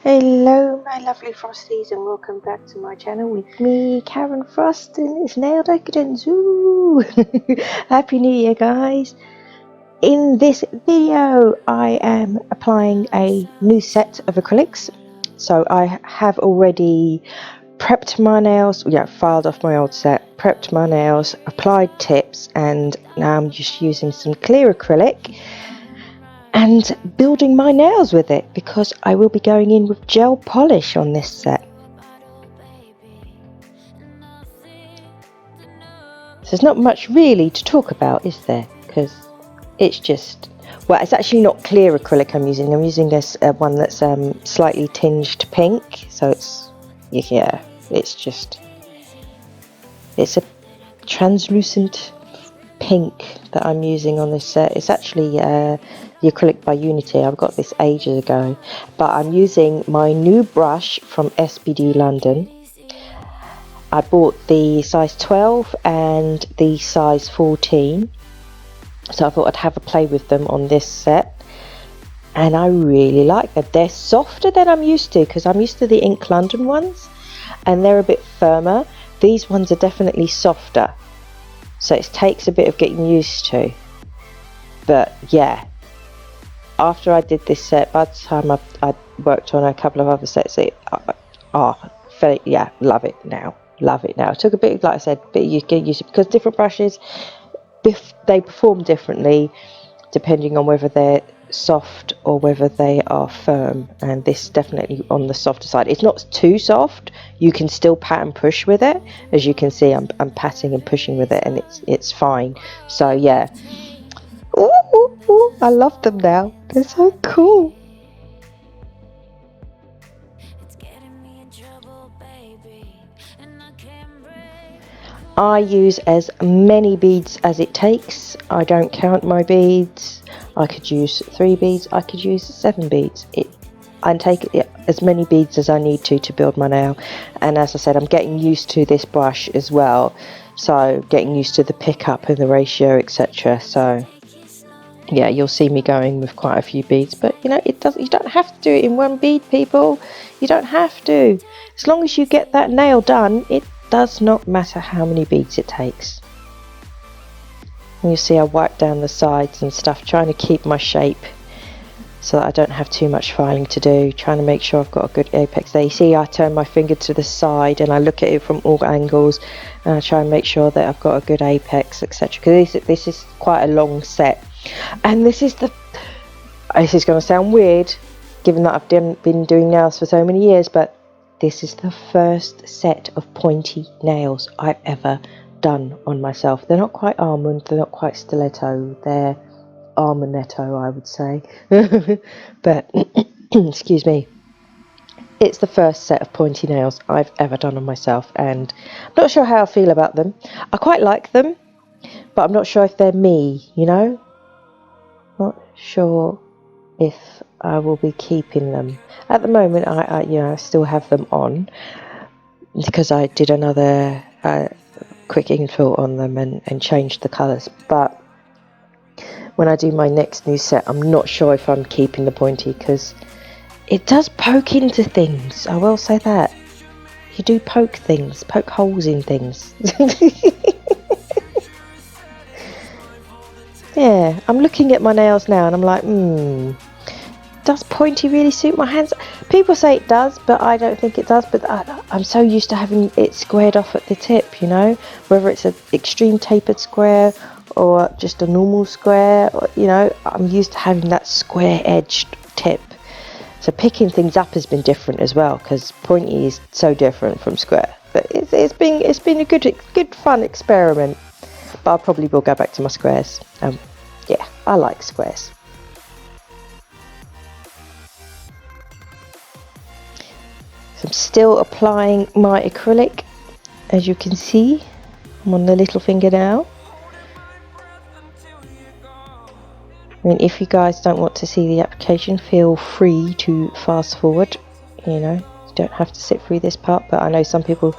Hello my lovely Frosties and welcome back to my channel with me, Karen Frost, and it's Nail Decadence. Ooh! Happy New Year guys! In this video I am applying a new set of acrylics. So I have already prepped my nails, filed off my old set, prepped my nails, applied tips, and now I'm just using some clear acrylic and building my nails with it because I will be going in with gel polish on this set. So there's not much really to talk about, is there? Because it's just, well, it's actually not clear acrylic I'm using this one that's slightly tinged pink, so it's, yeah, it's a translucent pink that I'm using on this set. It's actually the acrylic by Unity. I've got this ages ago, but I'm using my new brush from SBD London. I bought the size 12 and the size 14, so I thought I'd have a play with them on this set, and I really like them. They're softer than I'm used to, because I'm used to the Ink London ones and they're a bit firmer. These ones are definitely softer, so it takes a bit of getting used to. But yeah, after I did this set, by the time I worked on a couple of other sets, love it now. It took a bit, like I said, you get used to it, because different brushes, they perform differently depending on whether they're soft or whether they are firm, and this is definitely on the softer side. It's not too soft, you can still pat and push with it. As you can see, I'm patting and pushing with it, and it's fine. So yeah, ooh, I love them now, they're so cool. I use as many beads as it takes. I don't count my beads. I could use 3 beads, I could use 7 beads. I take as many beads as I need to build my nail. And as I said, I'm getting used to this brush as well, so getting used to the pickup and the ratio, etc. So yeah, you'll see me going with quite a few beads, but you know, you don't have to do it in one bead, people. You don't have to. As long as you get that nail done, it does not matter how many beads it takes. And you see I wipe down the sides and stuff, trying to keep my shape so that I don't have too much filing to do, trying to make sure I've got a good apex there. You see I turn my finger to the side and I look at it from all angles, and I try and make sure that I've got a good apex, etc. Because this is quite a long set, and this is going to sound weird given that I've been doing nails for so many years, but this is the first set of pointy nails I've ever done on myself. They're not quite almond, they're not quite stiletto, they're almonetto, I would say. But excuse me, it's the first set of pointy nails I've ever done on myself, and I'm not sure how I feel about them. I quite like them, but I'm not sure if they're me, you know? Not sure if I will be keeping them. At the moment, I still have them on because I did another quick infill on them and changed the colours. But when I do my next new set, I'm not sure if I'm keeping the pointy, because it does poke into things. I will say that. You do poke holes in things. Yeah, I'm looking at my nails now and I'm like, does pointy really suit my hands? People say it does, but I don't think it does. But I'm so used to having it squared off at the tip, you know, whether it's an extreme tapered square or just a normal square, or, you know, I'm used to having that square edged tip. So picking things up has been different as well, because pointy is so different from square. But it's been a good fun experiment. But I probably will go back to my squares. Yeah, I like squares. So I'm still applying my acrylic. As you can see, I'm on the little finger now. I mean, if you guys don't want to see the application, feel free to fast forward. You know, you don't have to sit through this part, but I know some people,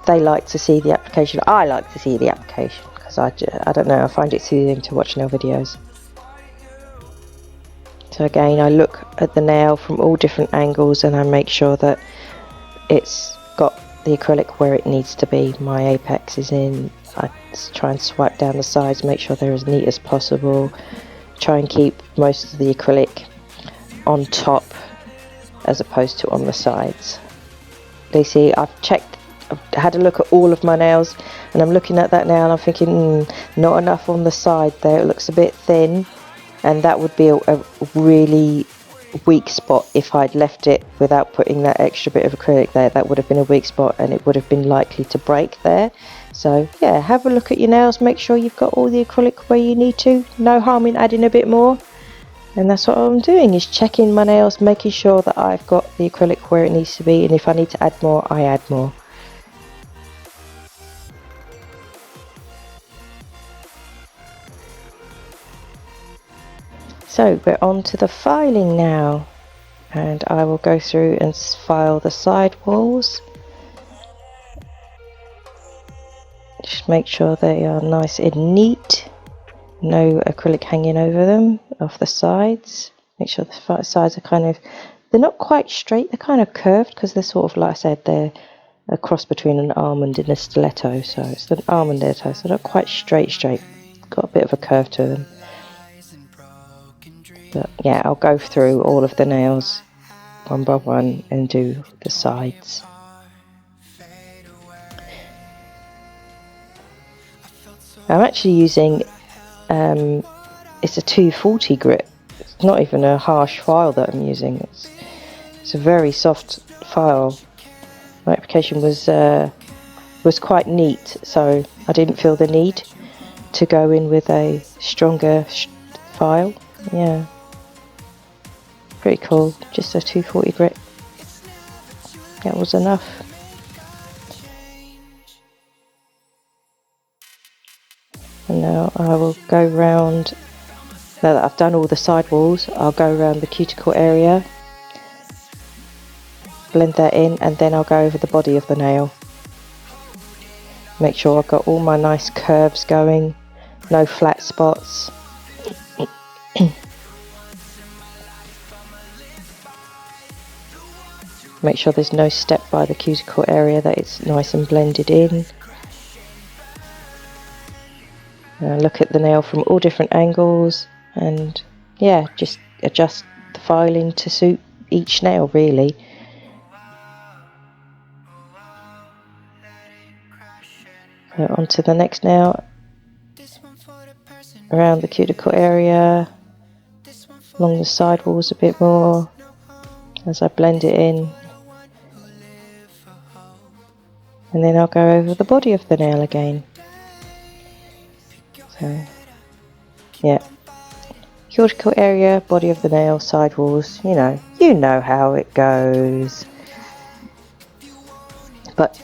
they like to see the application. I like to see the application because I don't know, I find it soothing to watch nail videos. So again, I look at the nail from all different angles and I make sure that it's got the acrylic where it needs to be. My apex is in. I try and swipe down the sides, make sure they're as neat as possible. Try and keep most of the acrylic on top as opposed to on the sides. You see, I've had a look at all of my nails, and I'm looking at that nail and I'm thinking, not enough on the side there, it looks a bit thin, and that would be a really weak spot. If I'd left it without putting that extra bit of acrylic there, that would have been a weak spot and it would have been likely to break there. So yeah, have a look at your nails, make sure you've got all the acrylic where you need to. No harm in adding a bit more. And that's what I'm doing, is checking my nails, making sure that I've got the acrylic where it needs to be, and if I need to add more, I add more. So we're on to the filing now, and I will go through and file the side walls. Just make sure they are nice and neat. No acrylic hanging over them off the sides. Make sure the sides are they're not quite straight, they're kind of curved because they're sort of, like I said, they're a cross between an almond and a stiletto. So it's an almond stiletto, so they're not quite straight. Got a bit of a curve to them. But yeah, I'll go through all of the nails one by one and do the sides. I'm actually using it's a 240 grit. It's not even a harsh file that I'm using. It's a very soft file. My application was quite neat, so I didn't feel the need to go in with a stronger file. Yeah, pretty cool. Just a 240 grit. That was enough. And now I will go round. Now that I've done all the side walls, I'll go around the cuticle area, blend that in, and then I'll go over the body of the nail. Make sure I've got all my nice curves going, no flat spots. Make sure there's no step by the cuticle area, that it's nice and blended in. Look at the nail from all different angles, and yeah, just adjust the filing to suit each nail really. On to the next nail, around the cuticle area, along the side walls a bit more as I blend it in, and then I'll go over the body of the nail again. So yeah, cuticle area, body of the nail, side walls, you know how it goes. But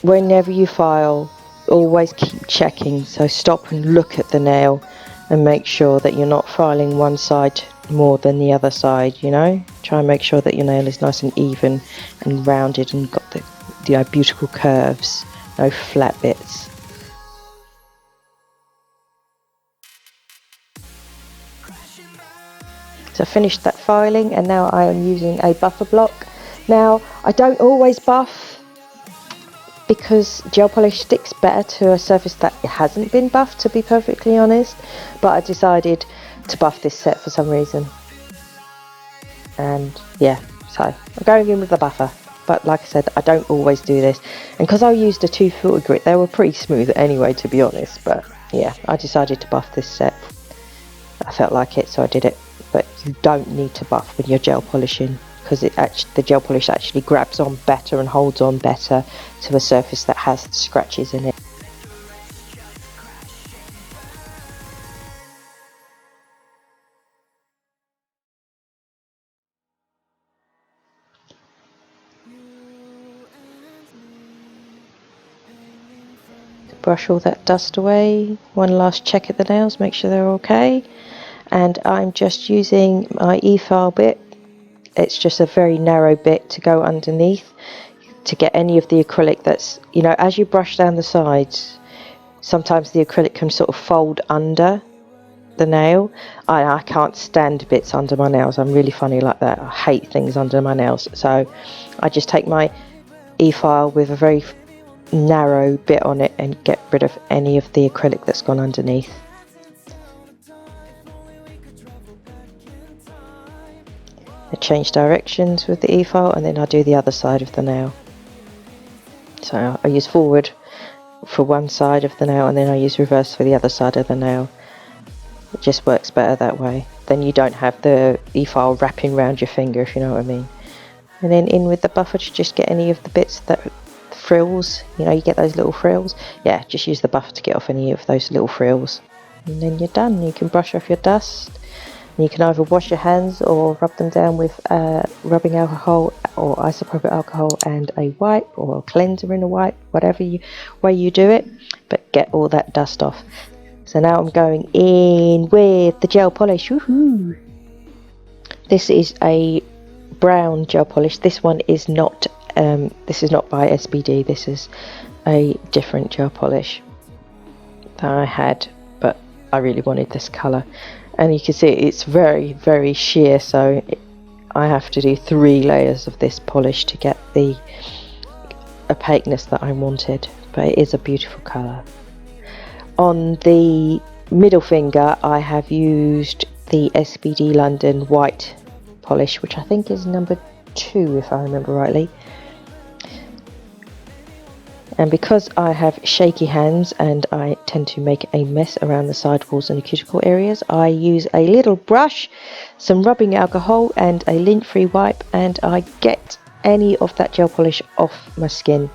whenever you file, always keep checking, so stop and look at the nail and make sure that you're not filing one side more than the other side. Try and make sure that your nail is nice and even and rounded and got the beautiful curves, no flat bits. So I finished that filing, and now I am using a buffer block. Now I don't always buff, because gel polish sticks better to a surface that hasn't been buffed, to be perfectly honest, but I decided to buff this set for some reason, and yeah, so I'm going in with the buffer. But like I said, I don't always do this, and because I used a 240 grit, they were pretty smooth anyway, to be honest. But yeah, I decided to buff this set. I felt like it, so I did it. But you don't need to buff when you're gel polishing, because the gel polish actually grabs on better and holds on better to a surface that has scratches in it. Brush all that dust away. One last check at the nails, make sure they're okay. And I'm just using my e-file bit. It's just a very narrow bit to go underneath to get any of the acrylic that's, as you brush down the sides, sometimes the acrylic can sort of fold under, the nail. I can't stand bits under my nails. I'm really funny like that. I hate things under my nails. So I just take my e-file with a very narrow bit on it and get rid of any of the acrylic that's gone underneath. I change directions with the e-file, and then I do the other side of the nail. So I use forward for one side of the nail, and then I use reverse for the other side of the nail. It just works better that way. Then you don't have the e-file wrapping around your finger, if you know what I mean. And then in with the buffer to just get any of the bits that frills, you know, you get those little frills. Yeah, just use the buffer to get off any of those little frills. And then you're done. You can brush off your dust. And you can either wash your hands or rub them down with rubbing alcohol or isopropyl alcohol and a wipe, or a cleanser in a wipe, whatever way you do it. But get all that dust off. So now I'm going in with the gel polish. Woohoo! This is a brown gel polish. This one is not. This is not by SBD. This is a different gel polish that I had, but I really wanted this colour. And you can see it's very, very sheer, so I have to do 3 layers of this polish to get the opaqueness that I wanted. But it is a beautiful colour. On the middle finger, I have used the SBD London white polish, which I think is number 2 if I remember rightly. And because I have shaky hands and I tend to make a mess around the sidewalls and the cuticle areas, I use a little brush, some rubbing alcohol and a lint-free wipe, and I get any of that gel polish off my skin.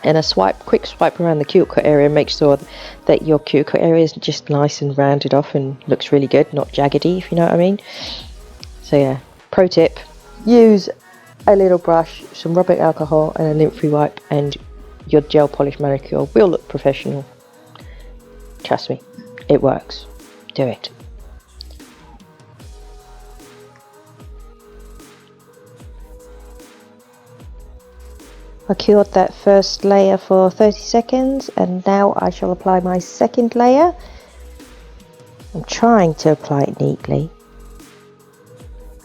And a quick swipe around the cuticle area makes sure that your cuticle area is just nice and rounded off and looks really good, not jaggedy, if you know what I mean. So yeah, pro tip, use a little brush, some rubbing alcohol and a lint-free wipe, and your gel polish manicure will look professional. Trust me, it works. Do it. I cured that first layer for 30 seconds and now I shall apply my second layer. I'm trying to apply it neatly.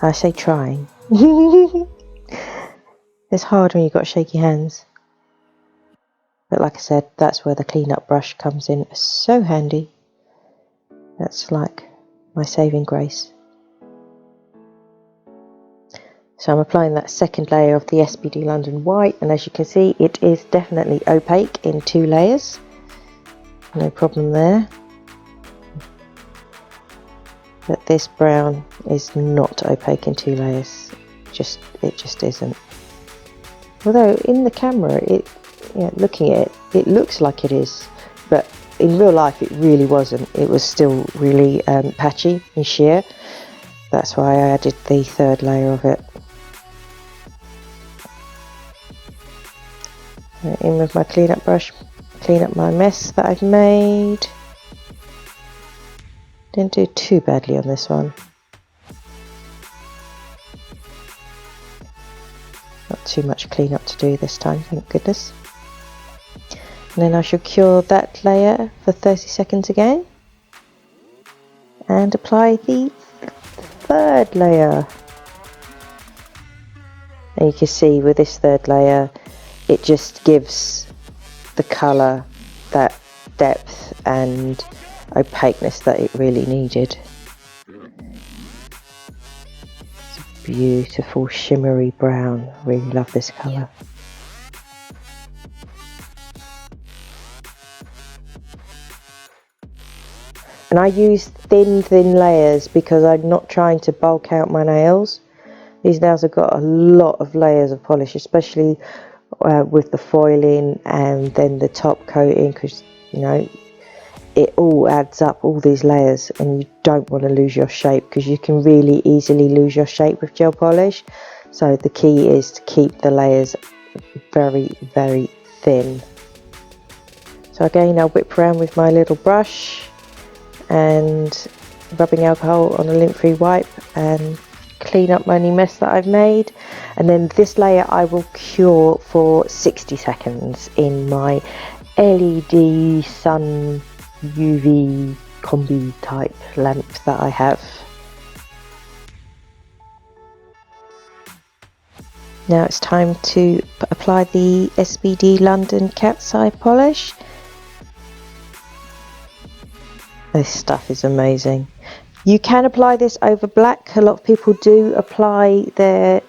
I say trying. It's hard when you've got shaky hands. But like I said, that's where the clean-up brush comes in so handy. That's like my saving grace. So I'm applying that second layer of the SBD London white, and as you can see, it is definitely opaque in 2 layers. No problem there. But this brown is not opaque in 2 layers. It just isn't. Although in the camera, looking at it, it looks like it is, but in real life it really wasn't. It was still really patchy and sheer. That's why I added the 3rd layer of it. In with my clean-up brush, clean up my mess that I've made. Didn't do too badly on this one. Not too much clean-up to do this time, thank goodness. And then I shall cure that layer for 30 seconds again. And apply the 3rd layer. And you can see with this 3rd layer, it just gives the colour that depth and opaqueness that it really needed. It's a beautiful shimmery brown. Really love this colour. And I use thin layers because I'm not trying to bulk out my nails. These nails have got a lot of layers of polish, especially with the foiling and then the top coating, because you know it all adds up, all these layers, and you don't want to lose your shape because you can really easily lose your shape with gel polish. So the key is to keep the layers very, very thin. So again, I'll whip around with my little brush and rubbing alcohol on a lint-free wipe and clean up any mess that I've made. And then this layer I will cure for 60 seconds in my LED sun UV combi type lamp that I have. Now it's time to apply the SBD London Catseye polish. This stuff is amazing. You can apply this over black. A lot of people do apply their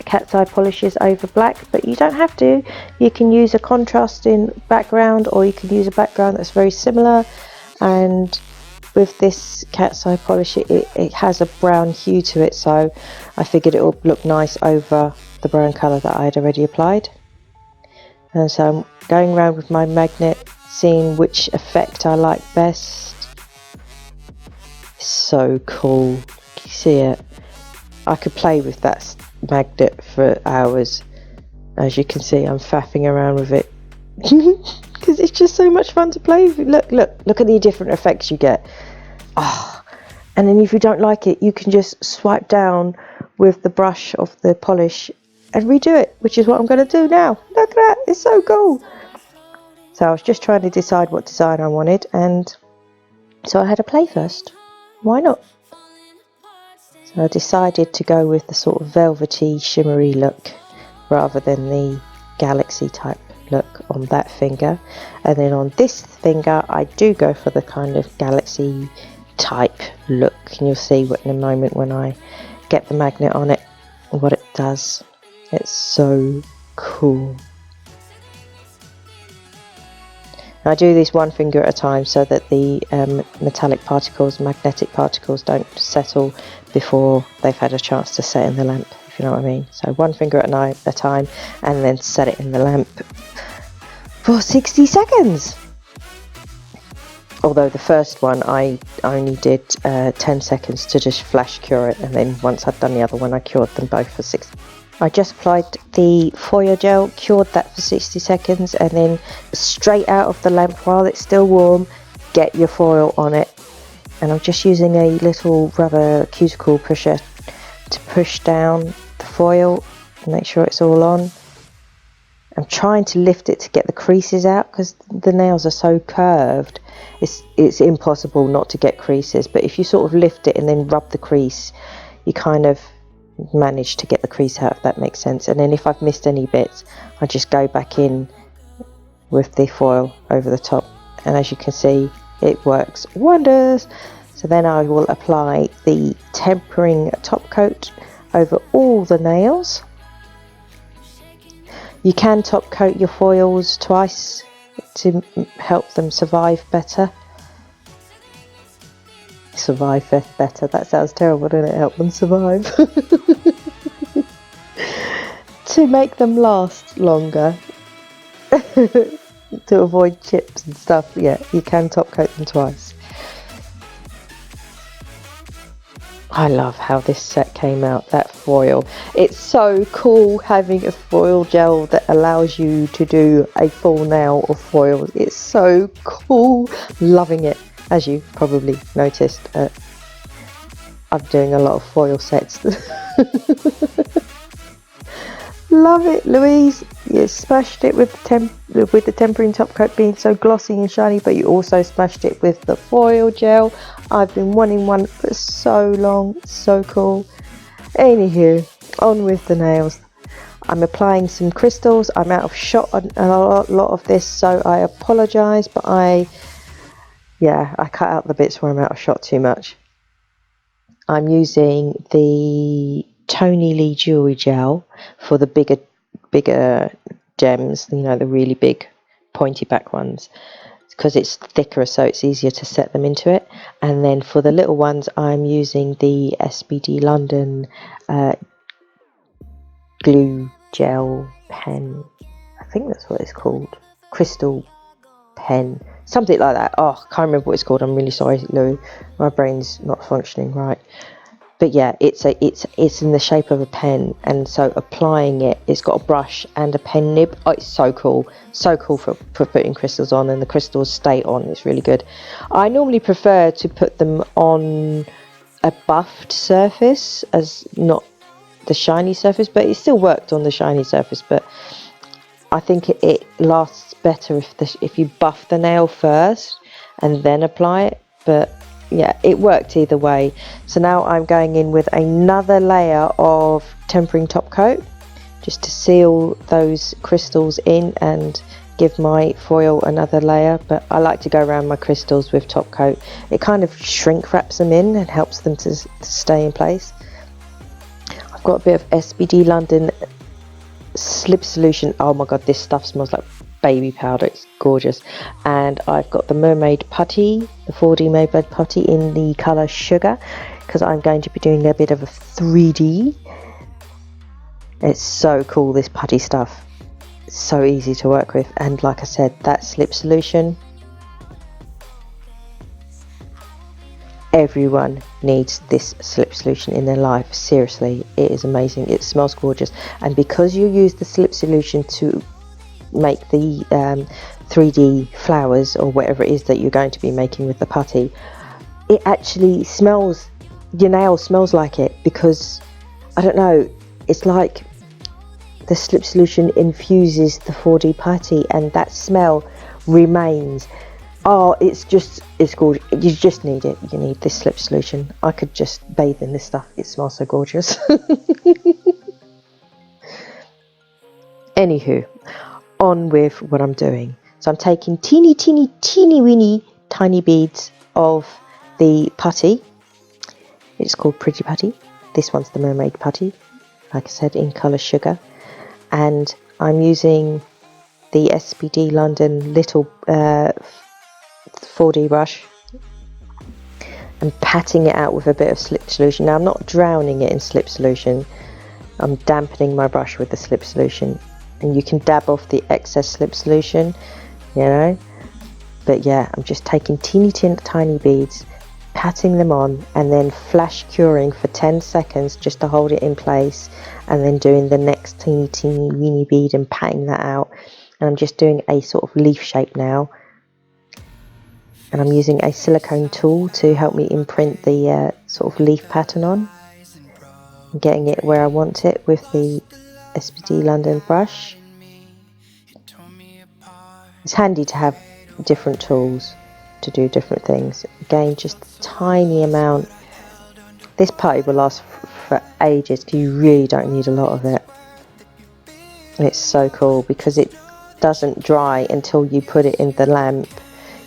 Catseye polishes over black, but you don't have to. You can use a contrasting background, or you can use a background that's very similar. And with this Catseye polish, it has a brown hue to it, so I figured it would look nice over the brown colour that I had already applied. And so I'm going around with my magnet, seeing which effect I like best. It's so cool. You see it? I could play with that magnet for hours. As you can see, I'm faffing around with it because it's just so much fun to play with. Look at the different effects you get. Oh, and then if you don't like it, you can just swipe down with the brush of the polish and redo it, which is what I'm going to do now. Look at that, it's so cool. So I was just trying to decide what design I wanted, and so I had a play first. Why not? So I decided to go with the sort of velvety, shimmery look rather than the galaxy type look on that finger. And then on this finger, I do go for the kind of galaxy type look. And you'll see what in a moment when I get the magnet on it, what it does. It's so cool. I do this one finger at a time so that the metallic particles, magnetic particles, don't settle before they've had a chance to set in the lamp, if you know what I mean. So one finger at a time, and then set it in the lamp for 60 seconds. Although the first one I only did 10 seconds to just flash cure it, and then once I'd done the other one I cured them both for 60. I just applied the foil gel, cured that for 60 seconds, and then straight out of the lamp while it's still warm, get your foil on it. And I'm just using a little rubber cuticle pusher to push down the foil and make sure it's all on. I'm trying to lift it to get the creases out because the nails are so curved. It's impossible not to get creases, but if you sort of lift it and then rub the crease, you kind of manage to get the crease out, if that makes sense. And then if I've missed any bits, I just go back in with the foil over the top, and as you can see, it works wonders. So then I will apply the tempering top coat over all the nails. You can top coat your foils twice to help them survive better. Survive better, that sounds terrible, doesn't it? Help them survive. To make them last longer. To avoid chips and stuff, yeah, you can top coat them twice. I love how this set came out, that foil. It's so cool having a foil gel that allows you to do a full nail of foil. It's so cool, loving it. As you probably noticed, I'm doing a lot of foil sets. Love it, Louise. You smashed it with the tempering top coat being so glossy and shiny, but you also smashed it with the foil gel. I've been wanting one for so long. So cool. Anywho, on with the nails. I'm applying some crystals. I'm out of shot on a lot of this, so I apologise, but I cut out the bits where I'm out of shot too much. I'm using the Tony Lee Jewelry Gel for the bigger gems, you know, the really big pointy back ones, because it's thicker, so it's easier to set them into it. And then for the little ones, I'm using the SBD London glue gel pen. I think that's what it's called. Crystal pen. Something like that. Oh, I can't remember what it's called. I'm really sorry, Lou. My brain's not functioning right. But yeah, it's in the shape of a pen, and so applying it, it's got a brush and a pen nib. Oh, it's so cool. So cool for putting crystals on, and the crystals stay on. It's really good. I normally prefer to put them on a buffed surface as not the shiny surface, but it still worked on the shiny surface. But I think it lasts better if you buff the nail first and then apply it, but yeah, it worked either way. So now I'm going in with another layer of tempering top coat just to seal those crystals in and give my foil another layer. But I like to go around my crystals with top coat. It kind of shrink wraps them in and helps them to stay in place. I've got a bit of SBD London slip solution. Oh my god, this stuff smells like baby powder. It's gorgeous. And I've got the Mermaid Putty, the 4D Mermaid Putty in the colour Sugar, because I'm going to be doing a bit of a 3D. It's so cool, this putty stuff. It's so easy to work with, and like I said, that slip solution, everyone needs this slip solution in their life. Seriously, it is amazing. It smells gorgeous, and because you use the slip solution to make the 3D flowers or whatever it is that you're going to be making with the putty, it actually smells, your nail smells like it, because I don't know, it's like the slip solution infuses the 4D putty and that smell remains. Oh, it's gorgeous. You just need it. You need this slip solution. I could just bathe in this stuff. It smells so gorgeous. Anywho, on with what I'm doing. So I'm taking teeny weeny tiny beads of the putty. It's called Pretty Putty. This one's the Mermaid Putty, like I said, in colour Sugar. And I'm using the SBD London little 4D brush and patting it out with a bit of slip solution. Now I'm not drowning it in slip solution, I'm dampening my brush with the slip solution, and you can dab off the excess slip solution, you know, but yeah, I'm just taking teeny tiny beads, patting them on, and then flash curing for 10 seconds just to hold it in place, and then doing the next teeny weeny bead and patting that out. And I'm just doing a sort of leaf shape now, and I'm using a silicone tool to help me imprint the sort of leaf pattern on, and getting it where I want it with the SBD London brush. It's handy to have different tools to do different things. Again, just a tiny amount. This putty will last for ages because you really don't need a lot of it. And it's so cool because it doesn't dry until you put it in the lamp.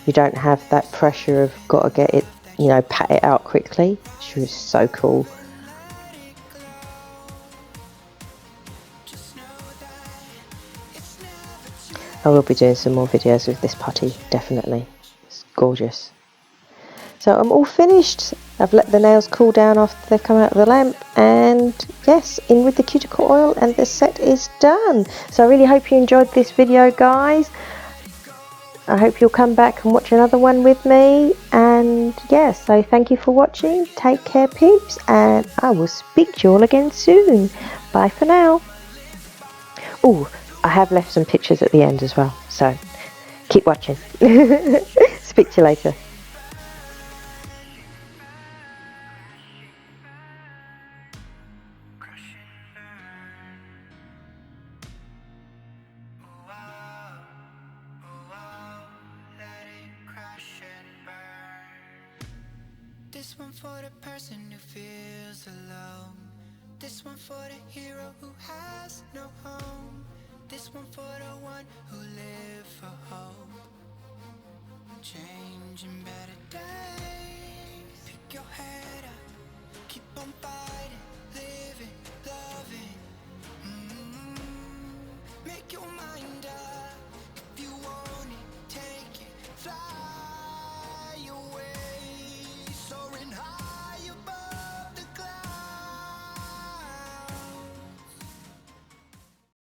You don't have that pressure of got to get it, you know, pat it out quickly. It's just so cool. I will be doing some more videos with this putty, definitely. It's gorgeous. So I'm all finished. I've let the nails cool down after they've come out of the lamp, and yes, in with the cuticle oil, and the set is done. So I really hope you enjoyed this video, guys. I hope you'll come back and watch another one with me, and yeah, so thank you for watching. Take care, peeps, and I will speak to you all again soon. Bye for now. Oh, I have left some pictures at the end as well, so keep watching. Speak to you later. This one for the person who feels alone. This one for the hero who has no home. This one for the one who live for hope. Changing better days. Pick your head